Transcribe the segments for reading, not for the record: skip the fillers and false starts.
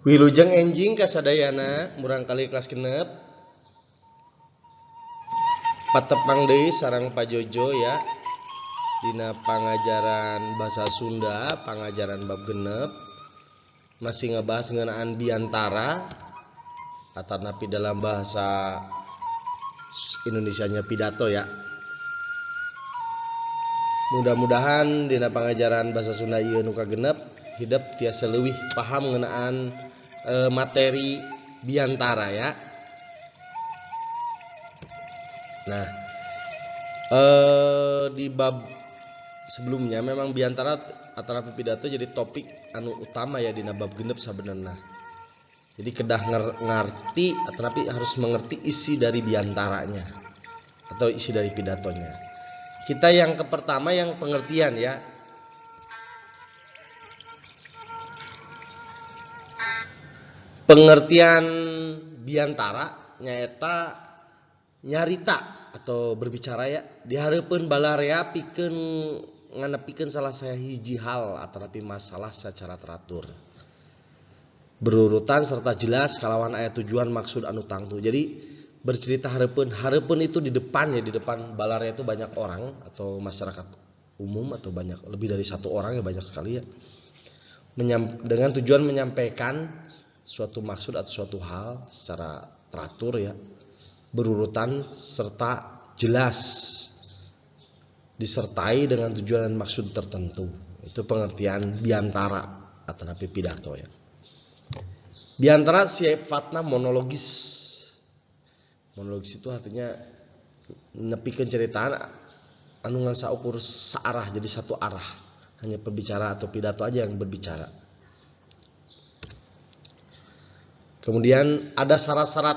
Wilujeng enjing kasadayana murang kali kelas genep patepang deui sareng Pak Jojo ya dina pangajaran bahasa Sunda pangajaran bab genep masih ngebahas ngeunaan biantara atanapi dalam bahasa Indonesianya pidato ya. Mudah-mudahan dina pangajaran bahasa Sunda ieu nu kagenep hidup tiasa leuwih paham ngeunaan materi biantara ya. Nah, di bab sebelumnya memang biantara atau pidato jadi topik anu utama ya dina bab genep sabenerna. Jadi kedah ngerti atau harus mengerti isi dari biantaranya atau isi dari pidatonya. Kita yang pertama yang pengertian ya. Pengertian biantara nyaeta nyarita atau berbicara ya dihareupeun balarea pikeun nganepikeun salah sahiji hal atanapi masalah secara teratur berurutan serta jelas kalawan aya tujuan maksud anu tangtu. Jadi bercerita hareupeun itu di depan ya, di depan balarea itu banyak orang atau masyarakat umum atau banyak lebih dari satu orang ya, banyak sekali ya, dengan tujuan menyampaikan suatu maksud atau suatu hal secara teratur ya, berurutan serta jelas disertai dengan tujuan dan maksud tertentu. Itu pengertian biantara atau pidato ya. Biantara sifatna monologis. Monologis itu artinya nepikeun ceritaan anu ngan saukur searah, jadi satu arah. Hanya pembicara atau pidato aja yang berbicara. Kemudian ada syarat-syarat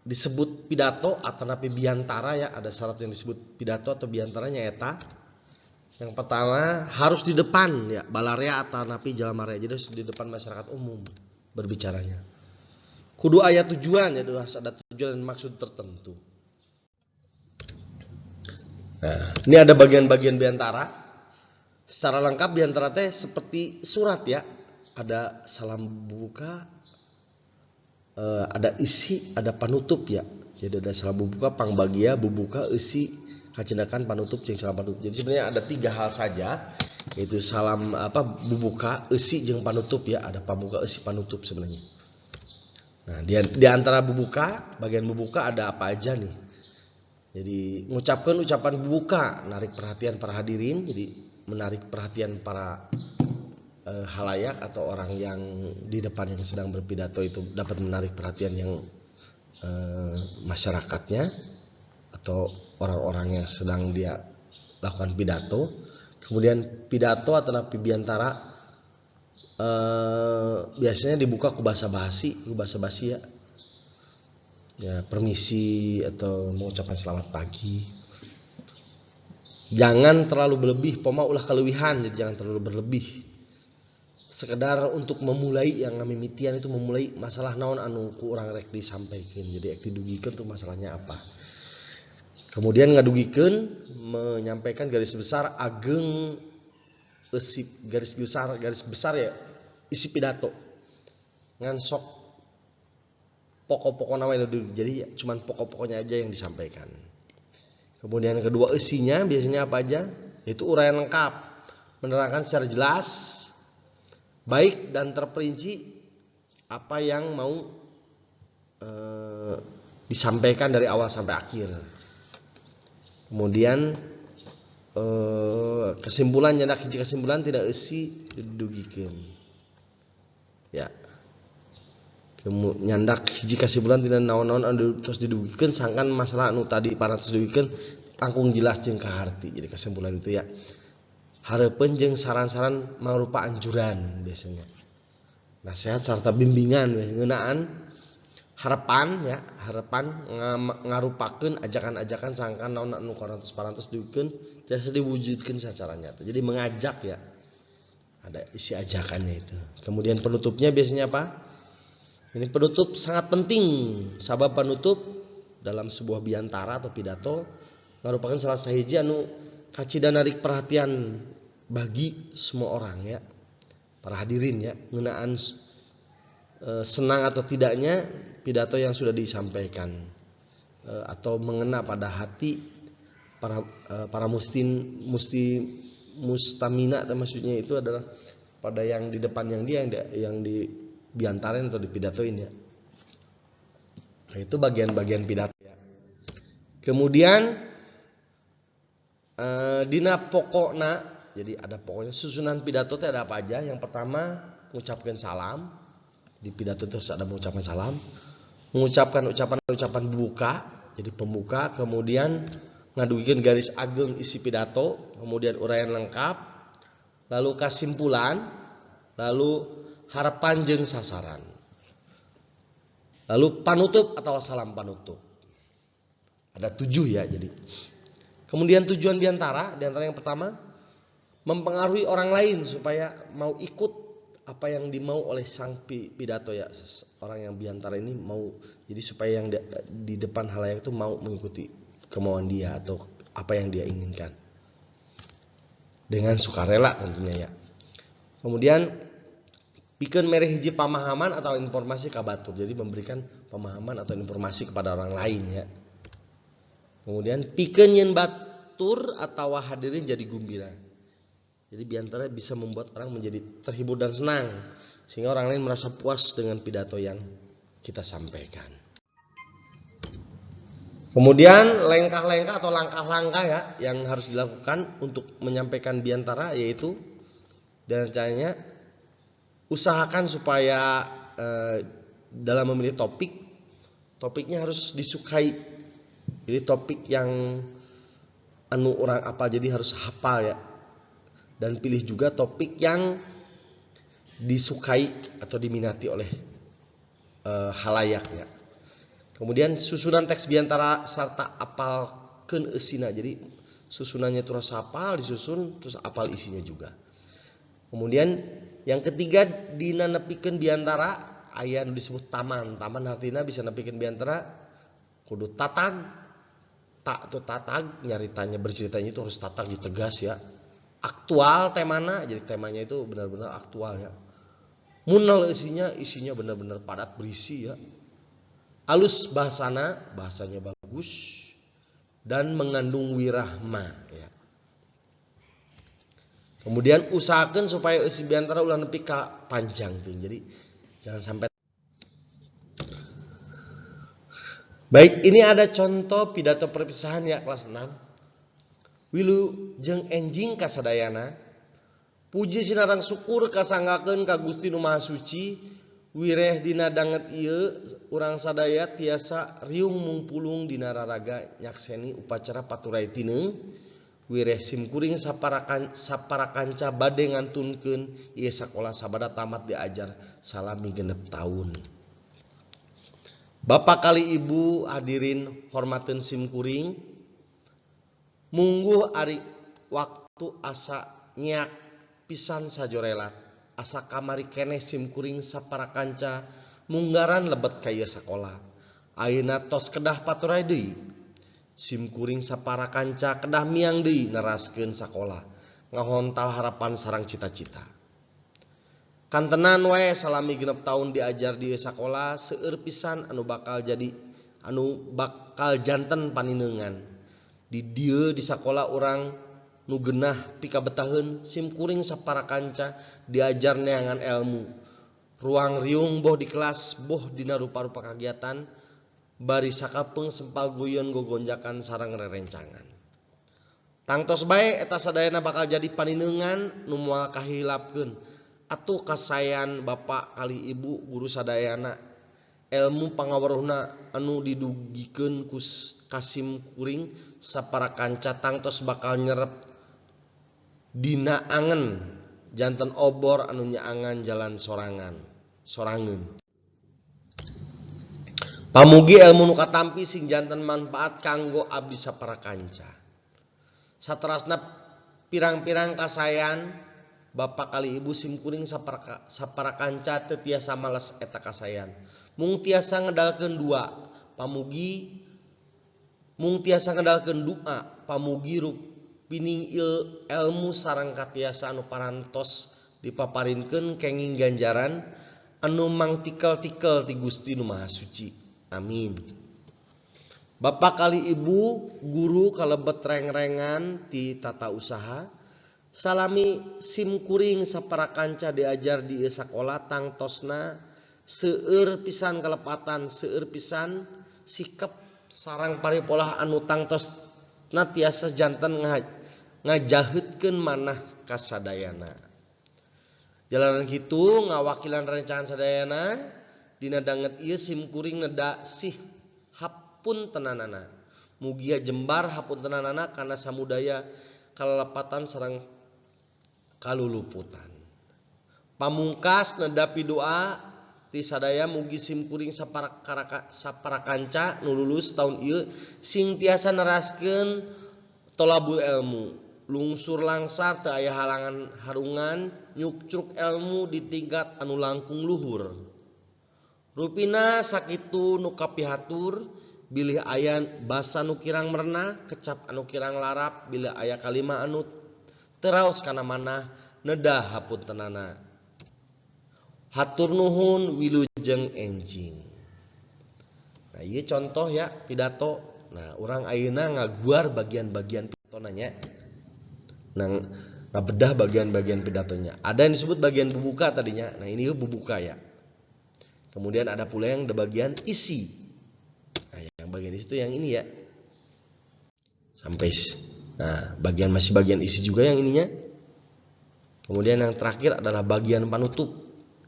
disebut pidato atau napi biantara ya, ada syarat yang disebut pidato atau biantaranya eta. Yang pertama harus di depan ya, balarea atau napi jalma raya, jadi harus di depan masyarakat umum berbicaranya. Kudu aya tujuan ya, harus ada tujuan dan maksud tertentu. Nah, ini ada bagian-bagian biantara. Secara lengkap biantara teh seperti surat ya, ada salam buka, ada isi, ada panutup ya. Jadi ada salam bubuka, pangbagia, bubuka, isi, kacendakan, panutup, jeung salam panutup. Jadi sebenarnya ada 3 hal saja, yaitu salam bubuka, isi, jeung panutup ya. Ada pambuka, isi, panutup sebenarnya. Nah, di antara bubuka, bagian bubuka ada apa aja nih? Jadi mengucapkan ucapan bubuka, menarik perhatian para hadirin, jadi menarik perhatian para halayak atau orang yang di depan yang sedang berpidato itu dapat menarik perhatian yang masyarakatnya atau orang-orang yang sedang dia lakukan pidato. Kemudian pidato atau biantara biasanya dibuka ke bahasa basi ya. Ya, permisi atau mengucapkan selamat pagi. Jangan terlalu berlebih, poma ulah kelewihan, jadi jangan terlalu berlebih. Sekedar untuk memulai yang ngamimitian itu memulai masalah naon anu ku urang rek disampaikan, jadi rek didugikeun tuh masalahnya apa. Kemudian ngadugikeun menyampaikan garis besar ageng garis besar ya isi pidato ngan sok pokok-pokokna we jadi cuman pokok-pokoknya aja yang disampaikan. Kemudian kedua isinya biasanya apa aja, yaitu uraian lengkap, menerangkan secara jelas baik dan terperinci apa yang mau disampaikan dari awal sampai akhir. Kemudian kesimpulan nyandak hiji kesimpulan tidak isi didugikeun. Ya. Nyandak hiji kesimpulan tidak naon-naon anu terus didugikeun sangkan masalah anu tadi parantos didugikeun langkung jelas jeung kaharti. Jadi kesimpulan itu ya. Hareupeun jeung saran-saran mangrupa anjuran biasanya. Nasihat serta bimbingan ngeunaan harapan ngarupakeun ajakan-ajakan sangkan naon anu parantos diukeun tiasa diwujudkeun secara nyata. Jadi mengajak ya. Ada isi ajakannya itu. Kemudian penutupnya biasanya apa? Ini penutup sangat penting. Sabab penutup dalam sebuah biantara atau pidato ngarupakeun salah sahiji anu kacida narik perhatian bagi semua orang ya, para hadirin ya, ngeunaan senang atau tidaknya pidato yang sudah disampaikan, atau mengena pada hati para mustamina, atau maksudnya itu adalah pada yang di depan yang di biantarin atau dipidatoin ya. Nah, itu bagian-bagian pidato ya. Kemudian dina pokokna, jadi ada pokoknya susunan pidato itu ada apa aja. Yang pertama mengucapkan salam. Di pidato itu ada mengucapkan salam, mengucapkan ucapan buka, jadi pembuka, kemudian ngaduikeun garis ageng isi pidato, kemudian uraian lengkap, lalu kesimpulan, lalu harapan jeung sasaran, lalu panutup atau salam panutup. Ada 7 ya. Jadi kemudian tujuan diantara yang pertama mempengaruhi orang lain supaya mau ikut apa yang dimau oleh sang pidato ya. Orang yang biantara ini mau, jadi supaya yang di depan halayak itu mau mengikuti kemauan dia atau apa yang dia inginkan dengan sukarela tentunya ya. Kemudian pikeun mere hiji pemahaman atau informasi ka batur, jadi memberikan pemahaman atau informasi kepada orang lain ya. Kemudian pikeun nyeun batur atau hadirin jadi gumbira. Jadi biantara bisa membuat orang menjadi terhibur dan senang, sehingga orang lain merasa puas dengan pidato yang kita sampaikan. Kemudian langkah-langkah atau langkah-langkah ya yang harus dilakukan untuk menyampaikan biantara, yaitu dan caranya usahakan supaya dalam memilih topiknya harus disukai. Jadi topik yang orang apa, jadi harus hafal ya. Dan pilih juga topik yang disukai atau diminati oleh halayaknya. Kemudian susunan teks biantara serta apalkeun eusina. Jadi susunannya terus hafal, disusun terus apal isinya juga. Kemudian yang ketiga dina nepikeun biantara aya nu disebut taman. Taman artinya bisa nepikeun biantara kudu tatag. Tak tuh tatag, nyaritanya berceritanya itu harus tatag, ditegas ya. Aktual temana, jadi temanya itu benar-benar aktual ya. Munal isinya benar-benar padat berisi ya. Alus bahasanya bagus dan mengandung wirahma ya. Kemudian usahakan supaya isi biantara ulah nepi ka panjang tuh. Jadi jangan sampai. Baik, ini ada contoh pidato perpisahan ya kelas 6. Wilu jeung enjing kasadayana, puji sinarang syukur kasanggakeun ka Gusti Nu Maha Suci, wireh dina danget ieu urang sadaya tiasa riung mungpulung dina raraga nyakseni upacara paturai tineung, wireh simkuring sapara kanca bade ngantunkeun ieu sakola sabada tamat diajar salami genep taun. Bapak kali ibu hadirin hormateun simkuring, mungguh ari waktu asa nyiak pisan sajorelat, asa kamari keneh simkuring sapara kanca munggaran lebet ka ieu sakola. Ayeuna tos kedah paturai deui. Simkuring sapara kanca kedah miang deui neraskeun sakola, ngahontal harapan sareng cita-cita. Kantenan wae salami genep taun diajar di sakola, seueur pisan anu bakal janten panineungan. Di dieu di sakola orang nu geunah pikabetaheun simkuring sapara kanca diajar neangan ilmu. Ruang riung boh di kelas boh dina rupa-rupa kagiatan, bari sakapeung sempal guyon gogonjakan sareng rerencangan. Tangtos bae eta sadayana bakal jadi panineungan nu moal kahilapkeun. Atuh kasayan bapak kali ibu guru sadayana, ilmu pangaweruhna anu didugikeun ku kasim kuring sapara kanca tangtos bakal nyerep dina angen janten obor anu nyaangan jalan sorangeun. Pamugi ilmu nu katampi sing janten manfaat kanggo abdi sapara kanca. Saterasna pirang-pirang kasayan bapak kali ibu simkuring sapara kanca teu tiasa males eta kasayan. Mung tiasa ngedalkeun dua, pamugi mung tiasa ngedalkeun doa, pamugi rupining ilmu sareng katiasa anu parantos dipaparinkeun kenging ganjaran anu mangtikel-tikel ti Gusti Nu Maha Suci. Amin. Bapak kali ibu guru kalebet reng-rengan ti tata usaha salami sim kuring sapara kanca diajar di sakola tangtosna seueur pisan kalepatan seueur pisan sikap sarang paripolah anu tangtosna tiasa janten ngajaheutkeun manah kasadayana. Jalanan kitu ngawakilan rencangan sadayana dina danget ieu sim kuring neda sih hapun tenanana mugia jembar hapun tenanana kana samudaya kalepatan sareng kaluluputan. Pamungkas nedapi doa ti sadaya mugi sim kuring sapara kanca nu lulus taun ieu sing tiasa neraskeun tolabul ilmu, lungsur langsar teu aya halangan harungan, nyukcruk ilmu di tingkat anu langkung luhur. Rupina sakitu nu kapihatur bilih aya basa nu kirang merenah, kecap anu kirang larap, bilih aya kalima anu teraos kana manah nedah hapuntenana. Hatur nuhun wilujeng enjing. Nah, ieu contoh ya pidato. Nah, urang ayeuna ngaguar bagian-bagian pidatona nya. Nah, bedah bagian-bagian pidatonya. Ada yang disebut bagian pembuka tadinya. Nah, ini pembuka ya. Kemudian ada pula yang bagian isi. Nah, yang bagian isi itu yang ini ya. Sampai. Nah, masih bagian isi juga yang ininya. Kemudian yang terakhir adalah bagian panutup.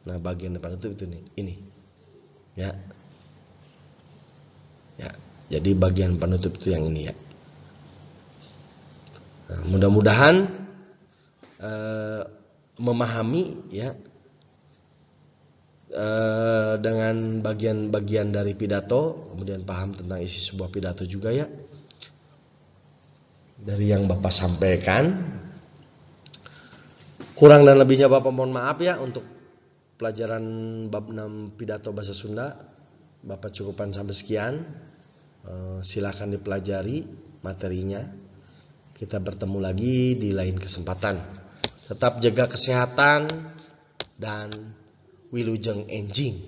Nah, bagian panutup itu nih, ini. Ya. Ya, jadi bagian penutup itu yang ini ya. Nah, mudah-mudahan memahami ya dengan bagian-bagian dari pidato, kemudian paham tentang isi sebuah pidato juga ya. Dari yang Bapak sampaikan, kurang dan lebihnya Bapak mohon maaf ya untuk pelajaran bab 6 pidato bahasa Sunda. Bapak cukupkan sampai sekian. Silakan dipelajari materinya. Kita bertemu lagi di lain kesempatan. Tetap jaga kesehatan dan wilujeng enjing.